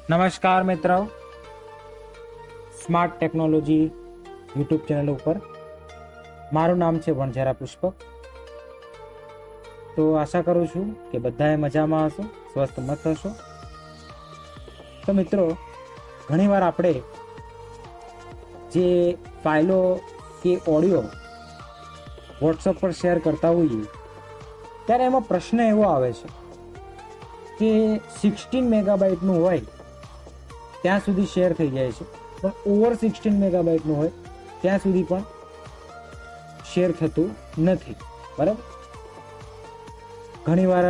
નમસ્કાર મિત્રો, smart technology YouTube channel ઉપર મારું નામ છે વણઝારા પુષ્પક. તો આશા કરું છું કે બધાએ મજામાં હશો, સ્વસ્થ મત હશો. તો મિત્રો, ઘણીવાર આપણે જે ફાઇલો કે ઓડિયો વોટ્સઅપ પર શેર કરતા હોઈએ ત્યારે એમાં પ્રશ્ન એવો આવે છે કે 16 મેગાબાઇટનું હોય ત્યાં સુધી શેર થઈ જાય છે, પણ ઓવર 16 મેગાબાઇટનું હોય ત્યાં સુધી પણ શેર થતું નથી. બરાબર, ઘણીવાર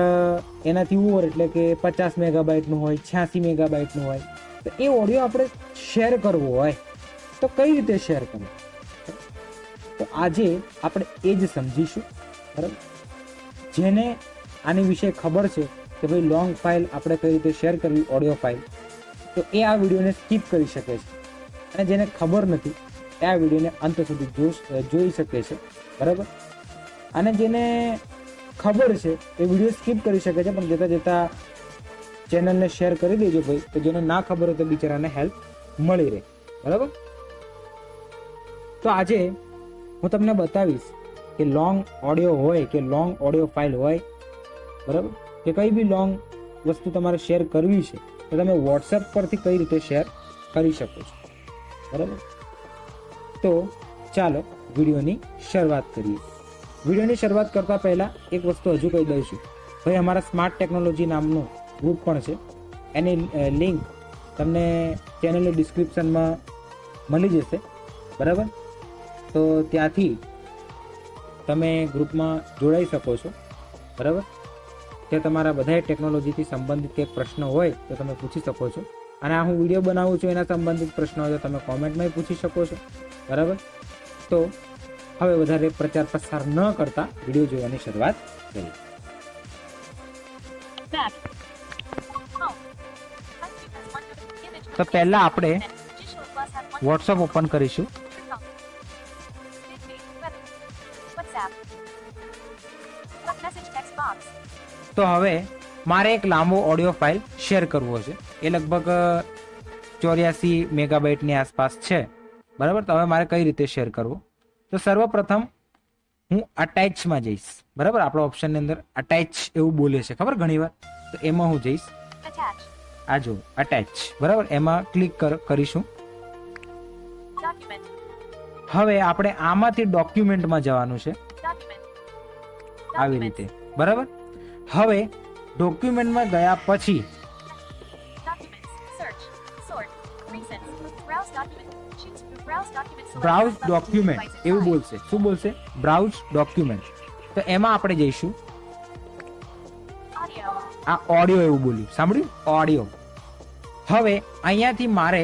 એનાથી ઓવર એટલે કે 50 મેગાબાઇટનું હોય, 86 મેગાબાઇટનું હોય, તો એ ઓડિયો આપણે શેર કરવો હોય તો કઈ રીતે શેર કરવો, તો આજે આપણે એ જ સમજીશું. બરાબર, જેને આની વિશે ખબર છે કે ભાઈ લોંગ ફાઇલ આપણે કઈ રીતે શેર કરવી, ઓડિયો ફાઇલ, તો એ આ વિડીયોને સ્કીપ કરી શકે છે. અને જેને ખબર નથી એ આ વિડીયોને અંત સુધી જોઈ શકે છે. બરાબર, અને જેને ખબર છે એ વિડીયો સ્કીપ કરી શકે છે, પણ જતાં જતાં ચેનલને શેર કરી દેજો ભાઈ, તો જેને ના ખબર હોય તો બિચારાને હેલ્પ મળી રહે. બરાબર, તો આજે હું તમને બતાવીશ કે લોંગ ઓડિયો હોય કે લોંગ ઓડિયો ફાઇલ હોય, બરાબર, કે કઈ બી લોંગ વસ્તુ તમારે શેર કરવી છે તો તમે વોટ્સએપ પરથી કઈ રીતે શેર કરી શકો છો. બરાબર, તો ચાલો વિડીયોની શરૂઆત કરીએ. વિડીયોની શરૂઆત કરતા પહેલા એક વસ્તુ હજુ કહી દઈશું ભાઈ, અમારા સ્માર્ટ ટેકનોલોજી નામનું ગ્રુપ પણ છે, એની લિંક તમને ચેનલની ડિસ્ક્રિપ્શનમાં મળી જશે. બરાબર, તો ત્યાંથી તમે ગ્રુપમાં જોડાઈ શકો છો. બરાબર, કે તમારા બધા ટેકનોલોજીથી સંબંધિત કંઈક પ્રશ્ન હોય તો તમે પૂછી શકો છો, અને આ હું વિડીયો બનાવું છું એના સંબંધિત પ્રશ્નો હોય તો તમે કોમેન્ટમાં પૂછી શકો છો. બરાબર, તો હવે વધારે પ્રચાર પ્રસાર ન કરતા વિડીયો જોવાની શરૂઆત કરીએ. તો પહેલા આપણે વોટ્સઅપ ઓપન કરીશું. તો હવે મારે એક લાંબો ઓડિયો ફાઇલ શેર કરવો છે, એ લગભગ 84 મેગાબાઇટની આસપાસ છે. બરાબર, તો હવે મારે કઈ રીતે શેર કરવો, તો સર્વપ્રથમ હું અટેચમાં જઈશ. બરાબર, આપણો ઓપ્શનની અંદર અટેચ એવું બોલે છે ખબર ઘણીવાર, તો એમાં હું જઈશ. આ જો અટેચ, બરાબર, એમાં ક્લિક કરીશું. હવે આપણે આમાંથી ડોક્યુમેન્ટમાં જવાનું છે, આવી રીતે. બરાબર, હવે ડોક્યુમેન્ટમાં ગયા પછી બ્રાઉઝ ડોક્યુમેન્ટ એવું બોલશે. શું બોલશે? Browse document. તો એમાં આપણે જઈશું. આ ઓડિયો એવું બોલ્યું, સાંભળ્યું? ઓડિયો. હવે અહીંયાથી મારે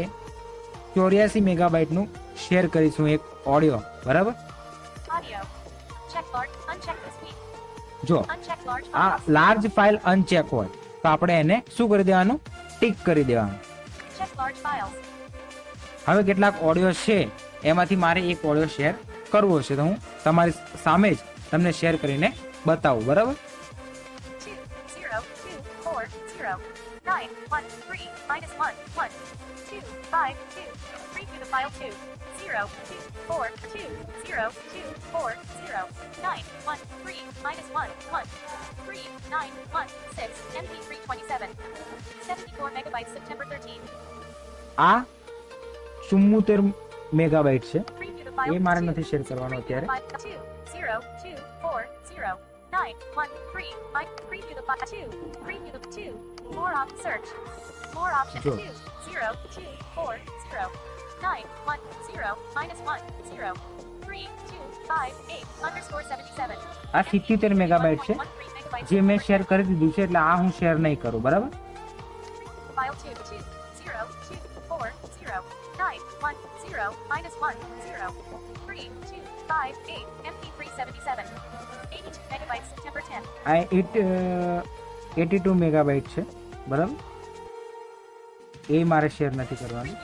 84 મેગાબાઇટનું શેર કરીશું એક ઓડિયો. બરાબર, જો આ લાર્જ ફાઇલ અનચેક હોય તો આપણે એને શું કરી દેવાનું? ટિક કરી દેવાનું. હવે કેટલાક ઓડિયો છે એમાંથી મારે એક ઓડિયો શેર કરવો છે, તો હું તમારી સામે જ તમને શેર કરીને બતાવું. બરાબર, આ 74 મેગાબાઇટ છે, એ મારે નથી શેર કરવાનો અત્યારે. આ 77 મેગાબાઇટ છે, જે મેં શેર કરી દીધું છે, એટલે આ હું શેર નહીં કરું. બરાબર, આ 82 મેગાબાઇટ છે. બરાબર, એ મારે શેર નથી કરવાનું.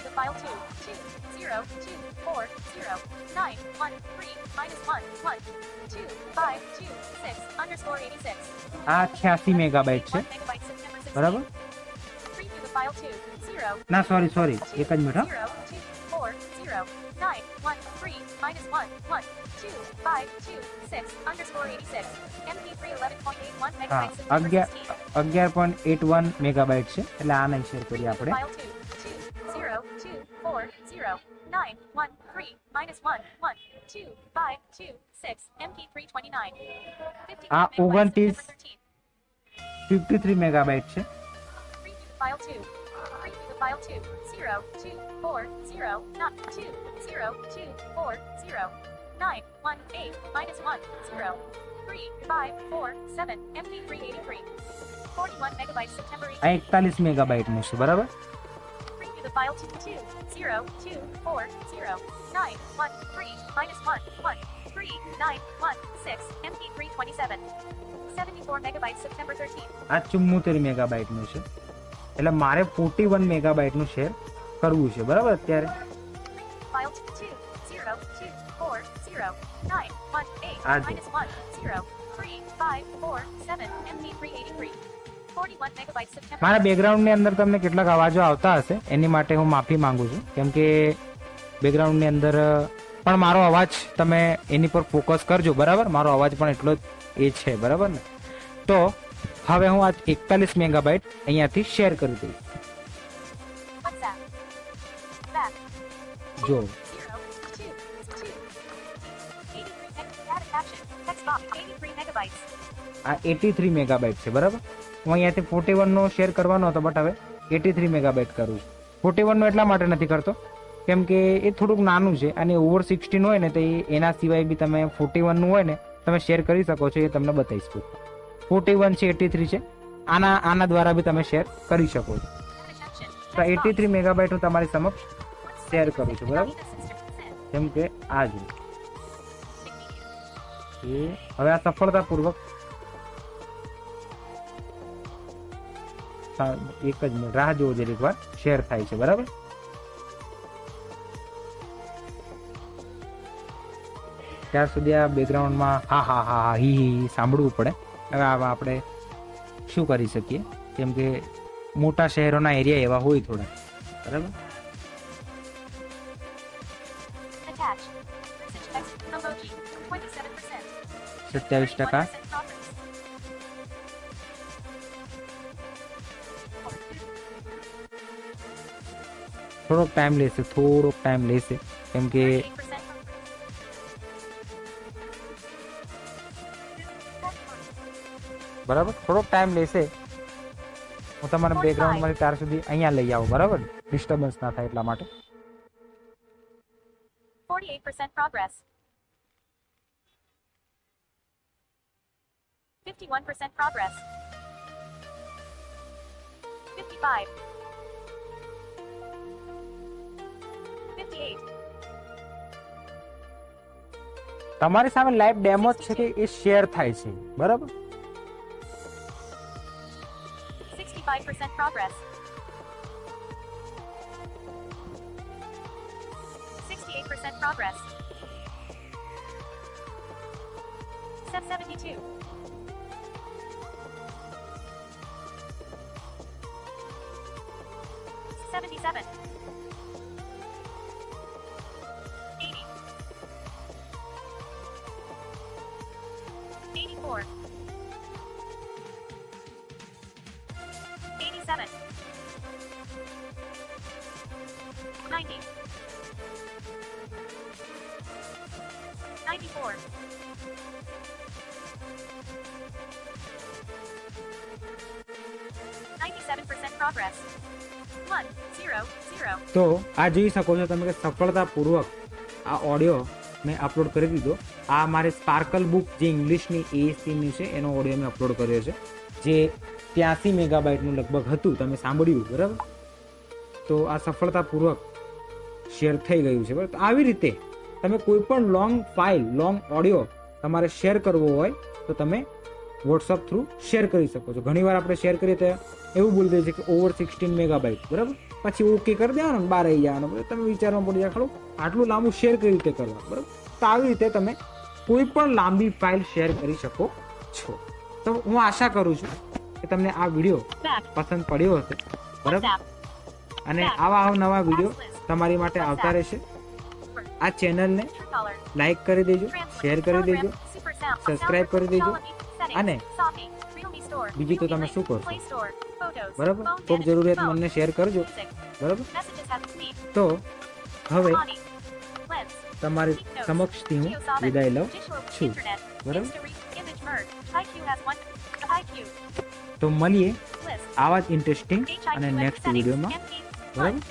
આ 86 મેગાબાઇટ છે. બરાબર, file 2, 0, ના સોરી એક જ મિનિટ. 0, 2, 4, 0, 9, 1, 3, -1, 1, 2, 5, 2, 6, underscore 86, MP3 11.81 હા megabytes September 16. 11.81 મેગાબાઇટ છે એટલે આ નહીં શેર કરીએ આપણે. File 2, 2, 0, 2, 4, 0, 9, 1, 3, -1, 1, 2, 5, 2, 6, MP3 29. 55 આ megabytes 29 September 13. 53 મેગાબાઇટ છે. Preview file 2. Preview the file 2. 0, 2, 4, 0, not 2, 0, 2, 4, 0, 9, 1, 8, -1, 0, 3, 5, 4, 7, MP3 83. 41 megabytes September આ 18. 41 મેગાબાઇટનું છે બરાબર. Preview the file 2, 0, 2, 4, 0, 9, 1, 3, -1, 1, 3, 9, 1, 6, MP3 27. 74 megabytes September 13. આ 74 મેગાબાઇટનું છે એટલે મારે 41 મેગાબાઇટનું શેર કરવું છે બરાબર અત્યારે. File 2, 0, 2, 4, 0, 9, 1, 8, Add. -1, 0, 3, 5, 4, 7, MP3 83. 41 megabytes September. મારા બેકગ્રાઉન્ડની અંદર તમને કેટલાક અવાજો આવતા હશે એની માટે હું માફી માંગુ છું કેમ કે બેકગ્રાઉન્ડની અંદર પણ મારો અવાજ તમે એની પર ફોકસ કરજો બરાબર. મારો અવાજ પણ એટલો જ એ છે બરાબર ને. તો હવે હું આ 41 મેગાબાઇટ અહીંયાથી શેર કરી દઈશ. WhatsApp. Back. જો 0, 2, 2. 83 data caption. Text box. 83 megabytes. આ 83 મેગાબાઇટ છે બરાબર. હું અહીંયાથી 41 નો શેર કરવાનો હતો બટ હવે 83 મેગાબાઇટ કરું છું. 41 નો એટલા માટે નથી કરતો કેમ કે એ થોડુંક નાનું છે અને ઓવર 16 હોય ને તો એના સિવાય બી તમે 41 નું હોય ને તમે શેર કરી શકો છો. એ તમને બતાવીશ. 41 છે 83 છે આના દ્વારા બી તમે શેર કરી શકો છો. Data caption. તો 83 મેગાબાઇટ હું તમારી સમક્ષ શેર કરું છું બરાબર. જેમ કે આ જો એ હવે આ સફળતાપૂર્વક એક જ મિનિટ રાહ જોવો જરીક વાર શેર થાય છે બરાબર. ત્યાર સુધી આ બેકગ્રાઉન્ડમાં હા હા હા હા હી હી સાંભળવું પડે. હવે આમાં આપણે શું કરી શકીએ કેમ કે મોટા શહેરોના એરિયા એવા હોય થોડા બરાબર. Attached. Message text emoji. 27%. 27%. 31% progress. થોડોક ટાઈમ લેશે કેમ કે 38% બરાબર થોડોક ટાઈમ લેશે. હું તમારા બેકગ્રાઉન્ડમાંથી ત્યાર સુધી અહીંયા લઈ આવું બરાબર. ડિસ્ટર્બન્સ ના થાય એટલા માટે. 48% progress. 51% progress. 55. 58. તમારી સામે લાઈવ ડેમો છે કે એ શેર થાય છે બરાબર. 65% progress. 68% progress. 72. 77. 80. 84. 87. 90. 94. 97% progress. 1, 0, 0. તો આ જોઈ શકો છો તમે કે સફળતાપૂર્વક આ ઓડિયો મેં અપલોડ કરી દીધો. આ મારે સ્પાર્કલ બુક જે ઇંગ્લિશની એએસસીની છે એનો ઓડિયો મેં અપલોડ કર્યો છે જે 83 મેગાબાઇટનું લગભગ હતું. તમે સાંભળ્યું બરાબર. તો આ સફળતાપૂર્વક શેર થઈ ગયું છે બરાબર. તો આવી રીતે તમે કોઈ પણ લોંગ ઓડિયો તમારે શેર કરવો હોય તો તમે વોટ્સઅપ થ્રુ શેર કરી શકો છો. ઘણીવાર આપણે શેર કરીએ તો એવું બોલી દે છે કે ઓવર 16 મેગાબાઇટ બરાબર. પછી ઓકે કરી દેવાનું ને બહાર આવી જવાનું બરાબર. તમે વિચારવા પડી જાય ખરું આટલું લાંબુ શેર કઈ રીતે કરવા બરાબર. તો આવી રીતે તમે કોઈ પણ લાંબી ફાઇલ શેર કરી શકો છો. તો હું આશા કરું છું કે તમને આ વિડીયો Back. પસંદ પડ્યો હશે બરાબર. WhatsApp. અને આવા નવા વિડીયો તમારી માટે આવતા રહેશે. આ ચેનલને લાઈક કરી દેજો, શેર કરી દેજો, સબસ્ક્રાઇબ કરી દેજો. અને બીજું તો તમે શું કરશો, બરાબર? ખૂબ જરૂરિયાતમંદને શેર કરજો, બરાબર? તો હવે તમારી સમક્ષથી હું વિદાય લઉં છું, બરાબર? તો મળીએ આવા જ ઇન્ટરેસ્ટિંગ અને નેક્સ્ટ વિડીયોમાં, બરાબર?